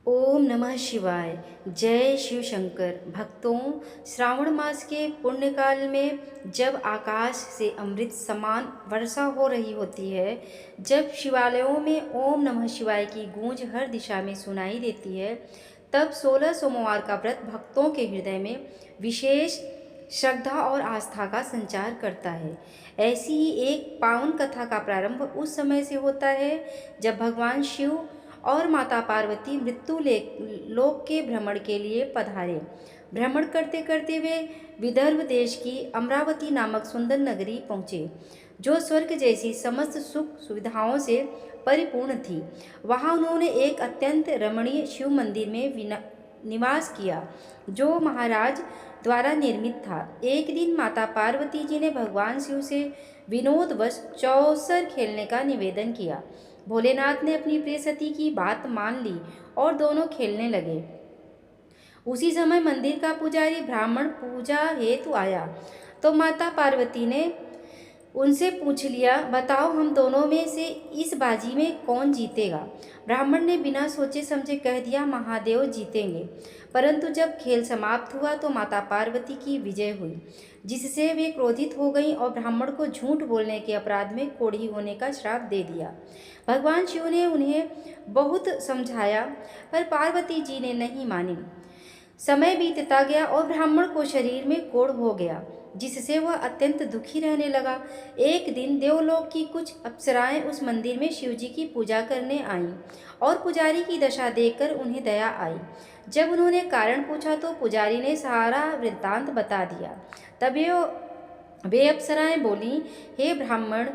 ओम नमः शिवाय। जय शिव शंकर। भक्तों, श्रावण मास के पुण्यकाल में जब आकाश से अमृत समान वर्षा हो रही होती है, जब शिवालयों में ओम नमः शिवाय की गूंज हर दिशा में सुनाई देती है, तब 16 सोमवार का व्रत भक्तों के हृदय में विशेष श्रद्धा और आस्था का संचार करता है। ऐसी ही एक पावन कथा का प्रारंभ उस समय से होता है जब भगवान शिव और माता पार्वती मृत्यु लोक के भ्रमण के लिए पधारे। भ्रमण करते करते वे विदर्भ देश की अमरावती नामक सुंदर नगरी पहुँचे, जो स्वर्ग जैसी समस्त सुख सुविधाओं से परिपूर्ण थी। वहाँ उन्होंने एक अत्यंत रमणीय शिव मंदिर में निवास किया, जो महाराज द्वारा निर्मित था। एक दिन माता पार्वती जी ने भगवान शिव से विनोदवश चौसर खेलने का निवेदन किया। भोलेनाथ ने अपनी प्रिय सती की बात मान ली और दोनों खेलने लगे। उसी समय मंदिर का पुजारी ब्राह्मण पूजा हेतु आया, तो माता पार्वती ने उनसे पूछ लिया, बताओ हम दोनों में से इस बाजी में कौन जीतेगा। ब्राह्मण ने बिना सोचे समझे कह दिया, महादेव जीतेंगे। परंतु जब खेल समाप्त हुआ तो माता पार्वती की विजय हुई, जिससे वे क्रोधित हो गईं और ब्राह्मण को झूठ बोलने के अपराध में कोढ़ी होने का श्राप दे दिया। भगवान शिव ने उन्हें बहुत समझाया, पर पार्वती जी ने नहीं मानी। समय बीतता गया और ब्राह्मण को शरीर में कोढ़ हो गया, जिससे वह अत्यंत दुखी रहने लगा। एक दिन देवलोक की कुछ अप्सराएं उस मंदिर में शिवजी की पूजा करने आईं और पुजारी की दशा देखकर उन्हें दया आई। जब उन्होंने कारण पूछा तो पुजारी ने सारा वृत्तांत बता दिया। तब वे अप्सराएं बोलीं, हे ब्राह्मण,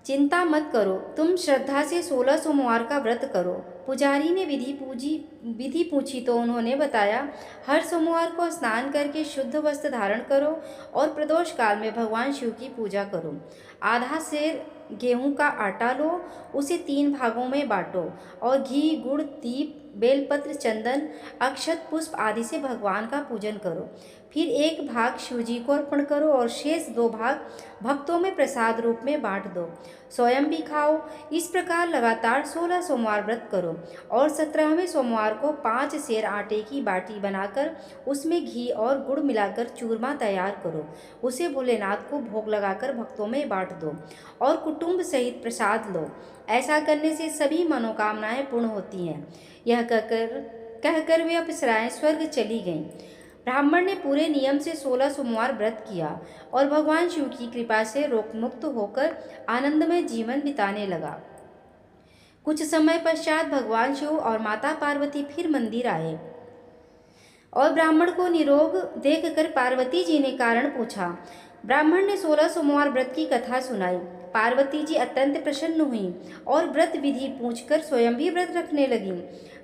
चिंता मत करो, तुम श्रद्धा से 16 सोमवार का व्रत करो। पुजारी ने विधि पूछी तो उन्होंने बताया, हर सोमवार को स्नान करके शुद्ध वस्त्र धारण करो और प्रदोष काल में भगवान शिव की पूजा करो। आधा सेर गेहूं का आटा लो, उसे 3 भागों में बांटो और घी, गुड़, दीप, बेलपत्र, चंदन, अक्षत, पुष्प आदि से भगवान का पूजन करो। फिर 1 भाग शिवजी को अर्पण करो और शेष 2 भाग भक्तों में प्रसाद रूप में बांट दो। स्वयं भी खाओ। इस प्रकार लगातार 16 सोमवार व्रत करो और 17वें सोमवार को 5 सेर आटे की बाटी बनाकर उसमें घी और गुड़ मिलाकर चूरमा तैयार करो। उसे भोलेनाथ को भोग लगाकर भक्तों में बांट दो और कुटुंब सहित प्रसाद लो। ऐसा करने से सभी मनोकामनाएं पूर्ण होती हैं। यह कहकर वे अप्सराएं स्वर्ग चली गईं। ब्राह्मण ने पूरे नियम से 16 सोमवार व्रत किया और भगवान शिव की कृपा से रोगमुक्त होकर आनंदमय जीवन बिताने लगा। कुछ समय पश्चात भगवान शिव और माता पार्वती फिर मंदिर आए और ब्राह्मण को निरोग देखकर पार्वती जी ने कारण पूछा। ब्राह्मण ने 16 सोमवार व्रत की कथा सुनाई। पार्वती जी अत्यंत प्रसन्न हुईं और व्रत विधि पूछकर स्वयं भी व्रत रखने लगीं।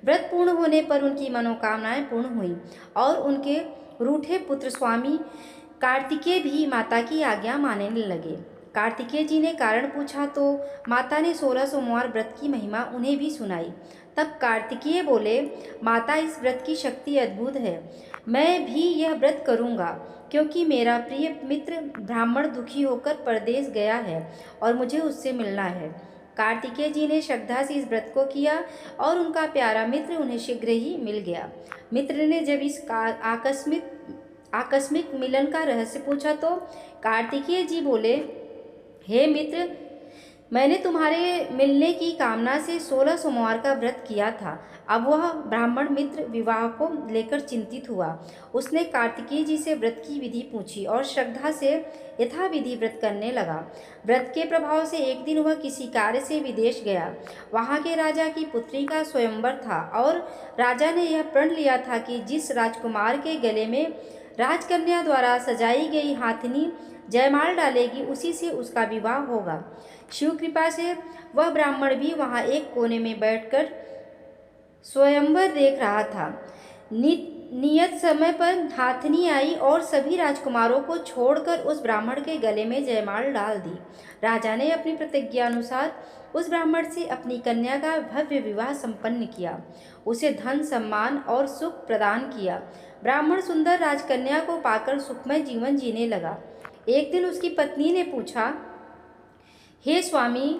व्रत पूर्ण होने पर उनकी मनोकामनाएं पूर्ण हुईं और उनके रूठे पुत्र स्वामी कार्तिकेय भी माता की आज्ञा मानने लगे। कार्तिकेय जी ने कारण पूछा तो माता ने 16 सोमवार व्रत की महिमा उन्हें भी सुनाई। तब कार्तिकेय बोले, माता, इस व्रत की शक्ति अद्भुत है। मैं भी यह व्रत करूँगा, क्योंकि मेरा प्रिय मित्र ब्राह्मण दुखी होकर परदेश गया है और मुझे उससे मिलना है। कार्तिकेय जी ने श्रद्धा से इस व्रत को किया और उनका प्यारा मित्र उन्हें शीघ्र ही मिल गया। मित्र ने जब इस आकस्मिक मिलन का रहस्य पूछा तो कार्तिकेय जी बोले, हे मित्र, मैंने तुम्हारे मिलने की कामना से 16 सोमवार का व्रत किया था। अब वह ब्राह्मण मित्र विवाह को लेकर चिंतित हुआ। उसने कार्तिकेय जी से व्रत की विधि पूछी और श्रद्धा से यथाविधि व्रत करने लगा। व्रत के प्रभाव से एक दिन वह किसी कार्य से विदेश गया। वहाँ के राजा की पुत्री का स्वयंवर था और राजा ने यह प्रण लिया था कि जिस राजकुमार के गले में राजकन्या द्वारा सजाई गई हाथनी जयमाल डालेगी, उसी से उसका विवाह होगा। शिव कृपा से वह ब्राह्मण भी वहाँ एक कोने में बैठकर स्वयंवर देख रहा था। नियत समय पर हाथनी आई और सभी राजकुमारों को छोड़कर उस ब्राह्मण के गले में जयमाल डाल दी। राजा ने अपनी प्रतिज्ञा अनुसार उस ब्राह्मण से अपनी कन्या का भव्य विवाह संपन्न किया। उसे धन, सम्मान और सुख प्रदान किया। ब्राह्मण सुंदर राजकन्या को पाकर सुखमय जीवन जीने लगा। एक दिन उसकी पत्नी ने पूछा, हे स्वामी,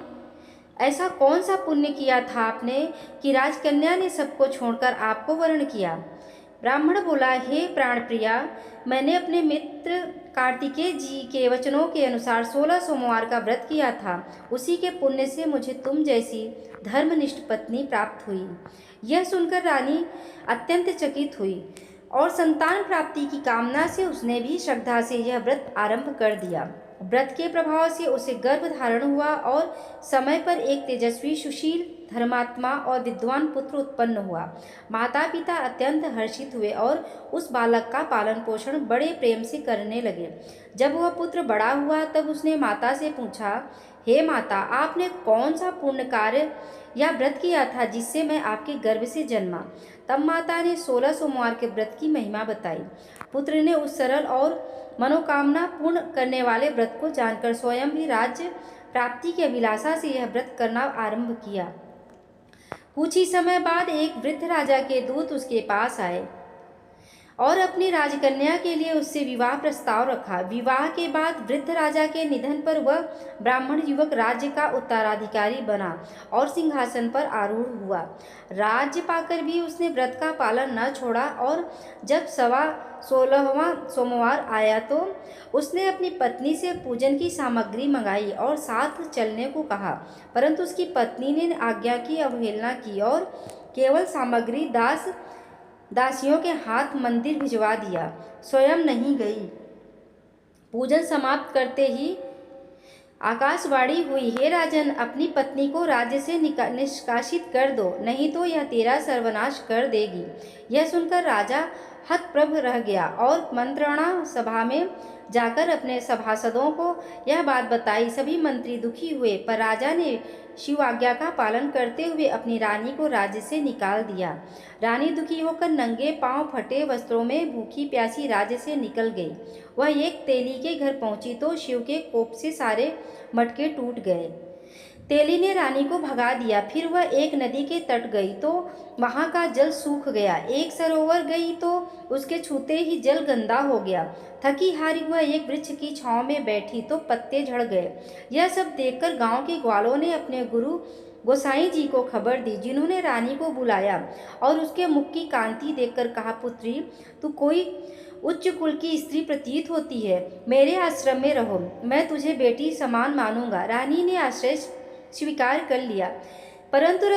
ऐसा कौन सा पुण्य किया था आपने कि राजकन्या ने सबको छोड़कर आपको वर्ण किया? ब्राह्मण बोला, हे प्राणप्रिया, मैंने अपने मित्र कार्तिकेय जी के वचनों के अनुसार 16 सोमवार का व्रत किया था। उसी के पुण्य से मुझे तुम जैसी धर्मनिष्ठ पत्नी प्राप्त हुई। यह सुनकर रानी अत्यंत चकित हुई और संतान प्राप्ति की कामना से उसने भी श्रद्धा से यह व्रत आरंभ कर दिया। व्रत के प्रभाव से उसे गर्भ धारण हुआ और समय पर एक तेजस्वी, सुशील, धर्मात्मा और विद्वान पुत्र उत्पन्न हुआ। माता पिता अत्यंत हर्षित हुए और उस बालक का पालन पोषण बड़े प्रेम से करने लगे। जब वह पुत्र बड़ा हुआ तब उसने माता से पूछा, हे माता, आपने कौन सा पुण्य कार्य या व्रत किया था जिससे मैं आपके गर्भ से जन्मा? तब माता ने 16 सोमवार के व्रत की महिमा बताई। पुत्र ने उस सरल और मनोकामना पूर्ण करने वाले व्रत को जानकर स्वयं भी राज्य प्राप्ति की अभिलाषा से यह व्रत करना आरंभ किया। कुछ ही समय बाद एक वृद्ध राजा के दूत उसके पास आए और अपनी राजकन्या के लिए उससे विवाह प्रस्ताव रखा। विवाह के बाद वृद्ध राजा के निधन पर वह ब्राह्मण युवक राज्य का उत्तराधिकारी बना और सिंहासन पर आरूढ़ हुआ। राज्य पाकर भी उसने व्रत का पालन न छोड़ा और जब 16वां सोमवार आया तो उसने अपनी पत्नी से पूजन की सामग्री मंगाई और साथ चलने को कहा, परंतु उसकी पत्नी ने आज्ञा की अवहेलना की और केवल सामग्री दासियों के हाथ मंदिर भिजवा दिया, स्वयं नहीं गई। पूजन समाप्त करते ही आकाशवाणी हुई, हे राजन, अपनी पत्नी को राज्य से निष्कासित कर दो, नहीं तो यह तेरा सर्वनाश कर देगी। यह सुनकर राजा हतप्रभ रह गया और मंत्रणा सभा में जाकर अपने सभासदों को यह बात बताई। सभी मंत्री दुखी हुए, पर राजा ने शिव आज्ञा का पालन करते हुए अपनी रानी को राज्य से निकाल दिया। रानी दुखी होकर नंगे पांव फटे वस्त्रों में भूखी प्यासी राज्य से निकल गई। वह एक तेली के घर पहुंची तो शिव के कोप से सारे मटके टूट गए। तेली ने रानी को भगा दिया। फिर वह एक नदी के तट गई तो वहां का जल सूख गया। एक सरोवर गई तो उसके छूते ही जल गंदा हो गया। थकी हारी वह एक वृक्ष की छांव में बैठी तो पत्ते झड़ गए। यह सब देखकर गांव के ग्वालों ने अपने गुरु गोसाई जी को खबर दी, जिन्होंने रानी को बुलाया और उसके मुख की कांति देखकर कहा, पुत्री, तू कोई उच्च कुल की स्त्री प्रतीत होती है। मेरे आश्रम में रहो, मैं तुझे बेटी समान मानूंगा। रानी ने आश्रय स्वीकार कर लिया, परंतु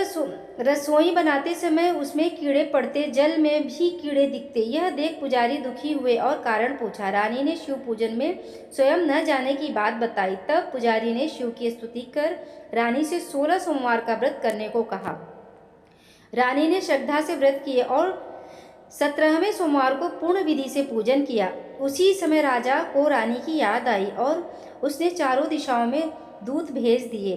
रसोई बनाते समय उसमें कीड़े पड़ते, जल में भी कीड़े दिखते। यह देख पुजारी दुखी हुए और कारण पूछा। रानी ने शिव पूजन में स्वयं न जाने की बात बताई। तब पुजारी ने शिव की स्तुति कर रानी से 16 सोमवार का व्रत करने को कहा। रानी ने श्रद्धा से व्रत किए और 17वें सोमवार को पूर्ण विधि से पूजन किया। उसी समय राजा को रानी की याद आई और उसने चारों दिशाओं में दूत भेज दिए।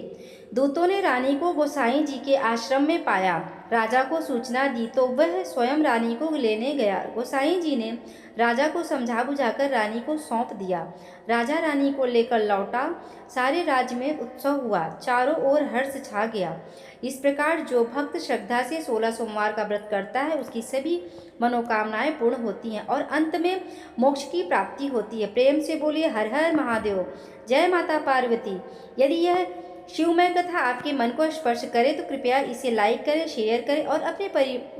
दूतों ने रानी को गोसाई जी के आश्रम में पाया। राजा को सूचना दी तो वह स्वयं रानी को लेने गया। गोसाई जी ने राजा को समझा बुझाकर रानी को सौंप दिया। राजा रानी को लेकर लौटा। सारे राज्य में उत्सव हुआ, चारों ओर हर्ष छा गया। इस प्रकार जो भक्त श्रद्धा से 16 सोमवार का व्रत करता है उसकी सभी मनोकामनाएं पूर्ण होती हैं और अंत में मोक्ष की प्राप्ति होती है। प्रेम से बोलिए हर हर महादेव, जय माता पार्वती। यदि यह शिवमय कथा आपके मन को स्पर्श करे तो कृपया इसे लाइक करें, शेयर करें और अपने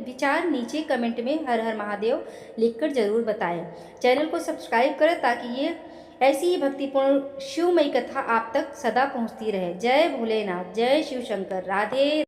विचार नीचे कमेंट में हर हर महादेव लिखकर जरूर बताएं। चैनल को सब्सक्राइब करें ताकि ये ऐसी ही भक्तिपूर्ण शिवमयी कथा आप तक सदा पहुंचती रहे। जय भोलेनाथ, जय शिव शंकर, राधे।